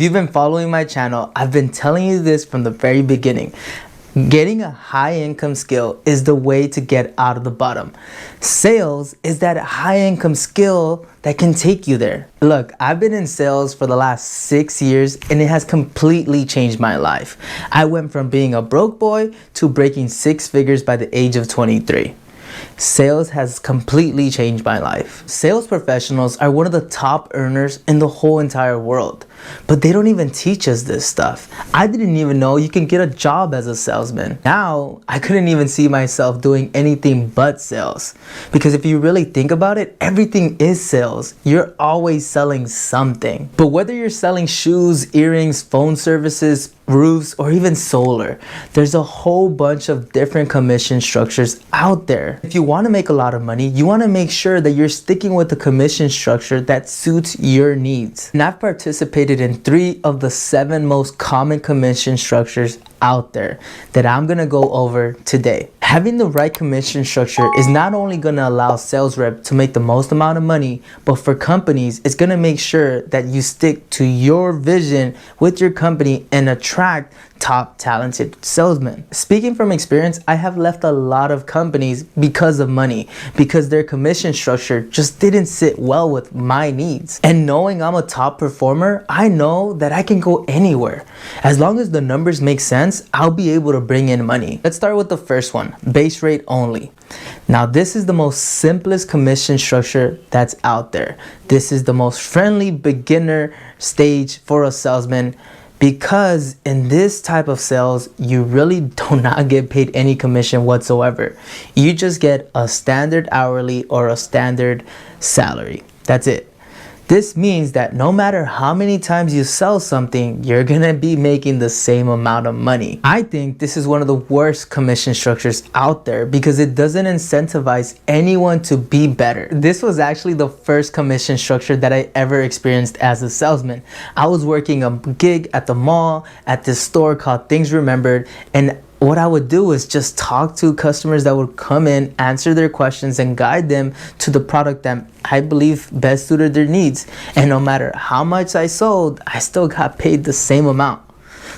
If you've been following my channel, I've been telling you this from the very beginning. Getting a high income skill is the way to get out of the bottom. Sales is that high income skill that can take you there. Look, I've been in sales for the last 6 years and it has completely changed my life. I went from being a broke boy to breaking 6 figures by the age of 23. Sales has completely changed my life. Sales professionals are one of the top earners in the whole entire world, but they don't even teach us this stuff. I didn't even know you can get a job as a salesman. Now, I couldn't even see myself doing anything but sales. Because if you really think about it, everything is sales. You're always selling something. But whether you're selling shoes, earrings, phone services, roofs, or even solar, there's a whole bunch of different commission structures out there. If you want to make a lot of money, you want to make sure that you're sticking with the commission structure that suits your needs. And I've participated in 3 of the 7 most common commission structures out there that I'm gonna go over today. Having the right commission structure is not only gonna allow sales rep to make the most amount of money, but for companies, it's gonna make sure that you stick to your vision with your company and attract top talented salesmen. Speaking from experience, I have left a lot of companies because of money, because their commission structure just didn't sit well with my needs. And knowing I'm a top performer, I know that I can go anywhere. As long as the numbers make sense, I'll be able to bring in money. Let's start with the first one, base rate only. Now, this is the most simplest commission structure that's out there. This is the most friendly beginner stage for a salesman, because in this type of sales, you really do not get paid any commission whatsoever. You just get a standard hourly or a standard salary. That's it. This means that no matter how many times you sell something, you're gonna be making the same amount of money. I think this is one of the worst commission structures out there because it doesn't incentivize anyone to be better. This was actually the first commission structure that I ever experienced as a salesman. I was working a gig at the mall at this store called Things Remembered, and what I would do is just talk to customers that would come in, answer their questions, and guide them to the product that I believe best suited their needs. And no matter how much I sold, I still got paid the same amount.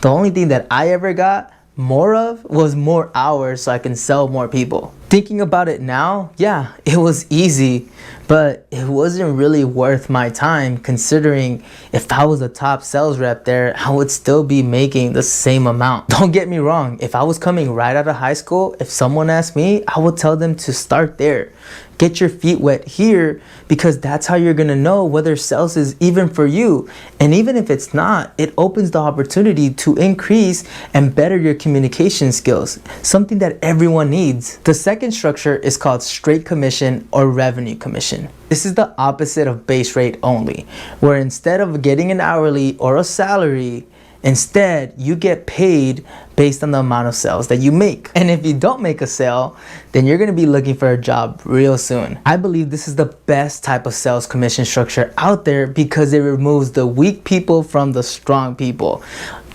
The only thing that I ever got more of was more hours so I can sell more people. Thinking about it now, yeah, it was easy, but it wasn't really worth my time, considering if I was a top sales rep there, I would still be making the same amount. Don't get me wrong, if I was coming right out of high school, if someone asked me, I would tell them to start there. Get your feet wet here, because that's how you're gonna know whether sales is even for you. And even if it's not, it opens the opportunity to increase and better your communication skills, something that everyone needs. The second structure is called straight commission or revenue commission. This is the opposite of base rate only, where instead of getting an hourly or a salary, instead, you get paid based on the amount of sales that you make. And if you don't make a sale, then you're gonna be looking for a job real soon. I believe this is the best type of sales commission structure out there because it removes the weak people from the strong people.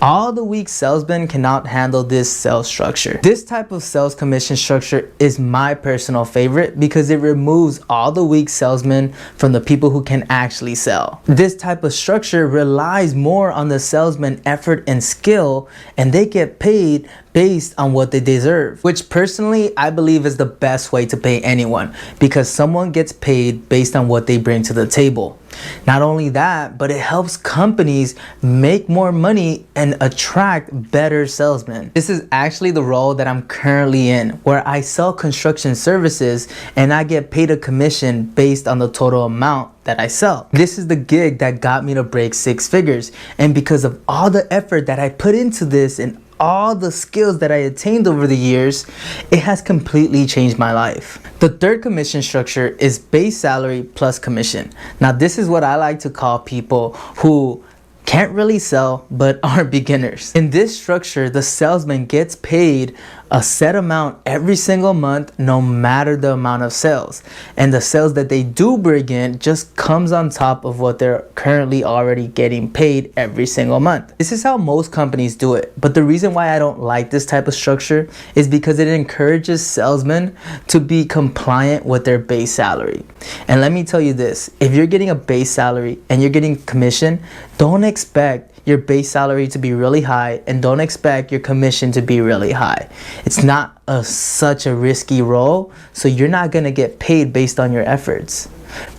All the weak salesmen cannot handle this sales structure. This type of sales commission structure is my personal favorite because it removes all the weak salesmen from the people who can actually sell. This type of structure relies more on the salesman effort and skill, and they get paid based on what they deserve, which personally I believe is the best way to pay anyone, because someone gets paid based on what they bring to the table. Not only that, but it helps companies make more money and attract better salesmen. This is actually the role that I'm currently in, where I sell construction services and I get paid a commission based on the total amount that I sell. This is the gig that got me to break 6 figures, and because of all the effort that I put into this and all the skills that I attained over the years, it has completely changed my life. The third commission structure is base salary plus commission. Now, this is what I like to call people who can't really sell but are beginners. In this structure, the salesman gets paid a set amount every single month, no matter the amount of sales. And the sales that they do bring in just comes on top of what they're currently already getting paid every single month. This is how most companies do it. But the reason why I don't like this type of structure is because it encourages salesmen to be compliant with their base salary. And let me tell you this, if you're getting a base salary and you're getting commission, don't expect your base salary to be really high and don't expect your commission to be really high. It's not such a risky role, so you're not going to get paid based on your efforts.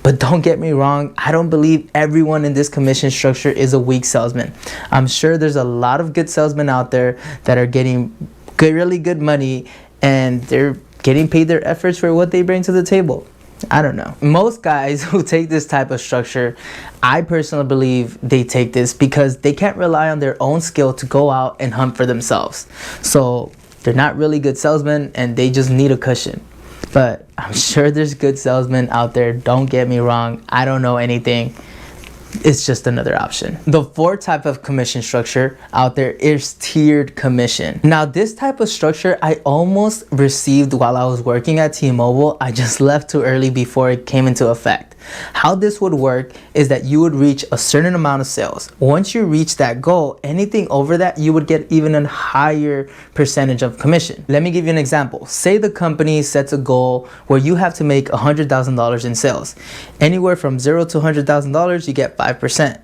But don't get me wrong, I don't believe everyone in this commission structure is a weak salesman. I'm sure there's a lot of good salesmen out there that are getting really good money, and they're getting paid their efforts for what they bring to the table. I don't know. Most guys who take this type of structure, I personally believe they take this because they can't rely on their own skill to go out and hunt for themselves. So they're not really good salesmen and they just need a cushion. But I'm sure there's good salesmen out there. Don't get me wrong. I don't know anything. It's just another option. The fourth type of commission structure out there is tiered commission. Now, this type of structure I almost received while I was working at T-Mobile. I just left too early before it came into effect. How this would work is that you would reach a certain amount of sales. Once you reach that goal, anything over that, you would get even a higher percentage of commission. Let me give you an example. Say the company sets a goal where you have to make $100,000 in sales. Anywhere from $0 to $100,000, you get 5%.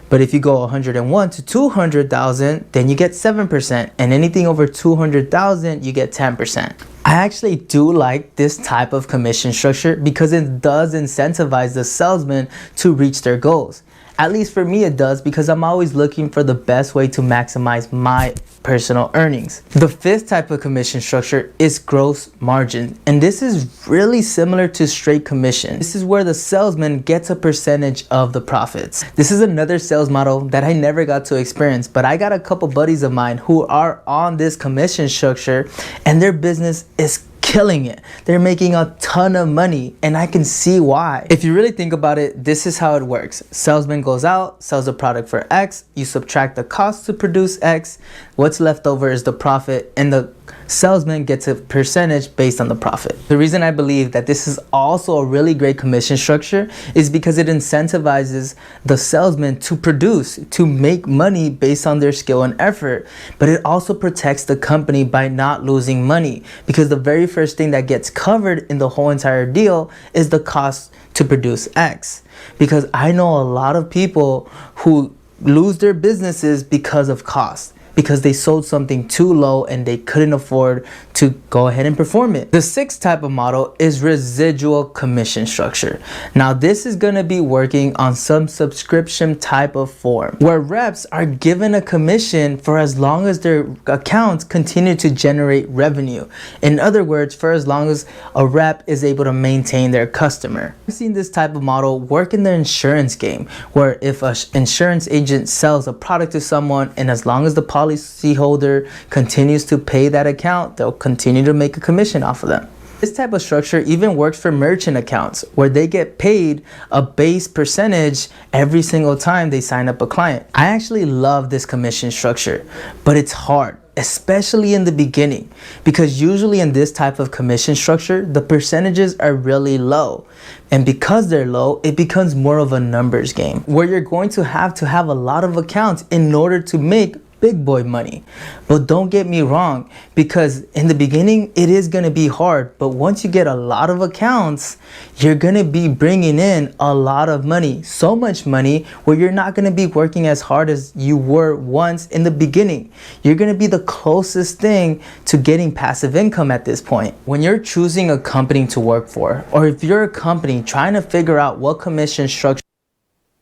But if you go 101 to 200,000, then you get 7%. And anything over 200,000, you get 10%. I actually do like this type of commission structure because it does incentivize the salesman to reach their goals. At least for me it does, because I'm always looking for the best way to maximize my personal earnings. The fifth type of commission structure is gross margin, and this is really similar to straight commission. This is where the salesman gets a percentage of the profits. This is another sales model that I never got to experience, but I got a couple buddies of mine who are on this commission structure and their business is killing it. They're making a ton of money, and I can see why. If you really think about it, this is how it works. Salesman goes out, sells a product for X, you subtract the cost to produce X, what's left over is the profit, and the salesman gets a percentage based on the profit. The reason I believe that this is also a really great commission structure is because it incentivizes the salesman to produce, to make money based on their skill and effort, but it also protects the company by not losing money, because the very first thing that gets covered in the whole entire deal is the cost to produce X. Because I know a lot of people who lose their businesses because of cost, because they sold something too low and they couldn't afford to go ahead and perform it. The sixth type of model is residual commission structure. Now, this is going to be working on some subscription type of form where reps are given a commission for as long as their accounts continue to generate revenue. In other words, for as long as a rep is able to maintain their customer. I've seen this type of model work in the insurance game, where if an insurance agent sells a product to someone and as long as the policyholder continues to pay that account, they'll continue to make a commission off of them. This type of structure even works for merchant accounts, where they get paid a base percentage every single time they sign up a client. I actually love this commission structure, but it's hard, especially in the beginning, because usually in this type of commission structure, the percentages are really low. And because they're low, it becomes more of a numbers game, where you're going to have a lot of accounts in order to make big boy money. But don't get me wrong, because in the beginning it is going to be hard, but once you get a lot of accounts, you're going to be bringing in a lot of money, so much money where you're not going to be working as hard as you were once in the beginning. You're going to be the closest thing to getting passive income at this point. When you're choosing a company to work for, or if you're a company trying to figure out what commission structure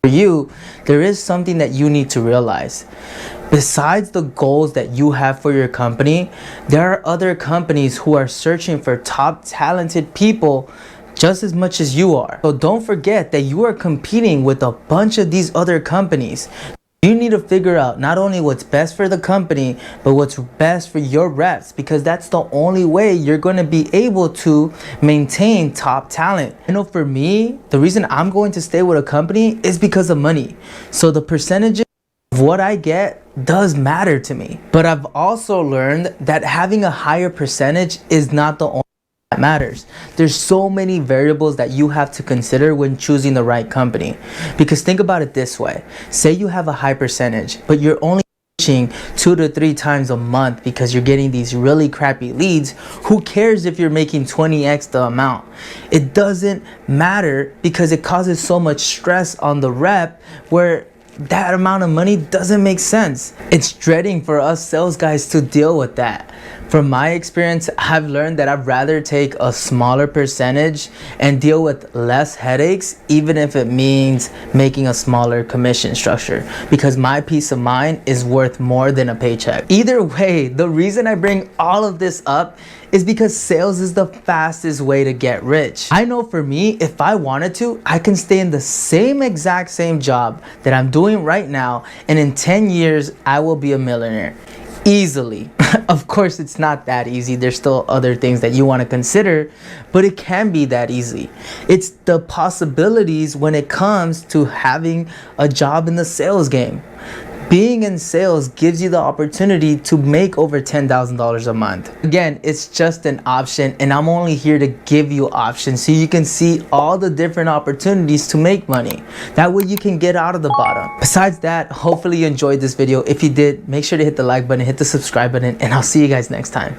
for you, there is something that you need to realize. Besides the goals that you have for your company, there are other companies who are searching for top talented people just as much as you are. So don't forget that you are competing with a bunch of these other companies. You need to figure out not only what's best for the company, but what's best for your reps, because that's the only way you're going to be able to maintain top talent. I know for me, the reason I'm going to stay with a company is because of money. So the percentages of what I get does matter to me. But I've also learned that having a higher percentage is not the only that matters. There's so many variables that you have to consider when choosing the right company. Because think about it this way. Say you have a high percentage, but you're only reaching 2 to 3 times a month because you're getting these really crappy leads. Who cares if you're making 20x the amount? It doesn't matter, because it causes so much stress on the rep, where that amount of money doesn't make sense. It's dreading for us sales guys to deal with that. From my experience, I've learned that I'd rather take a smaller percentage and deal with less headaches, even if it means making a smaller commission structure, because my peace of mind is worth more than a paycheck. Either way, the reason I bring all of this up is because sales is the fastest way to get rich. I know for me, if I wanted to, I can stay in the exact same job that I'm doing right now, and in 10 years, I will be a millionaire. Easily. Of course, it's not that easy. There's still other things that you want to consider, but it can be that easy. It's the possibilities when it comes to having a job in the sales game. Being in sales gives you the opportunity to make over $10,000 a month. Again, it's just an option, and I'm only here to give you options so you can see all the different opportunities to make money. That way you can get out of the bottom. Besides that, hopefully you enjoyed this video. If you did, make sure to hit the like button, hit the subscribe button, and I'll see you guys next time.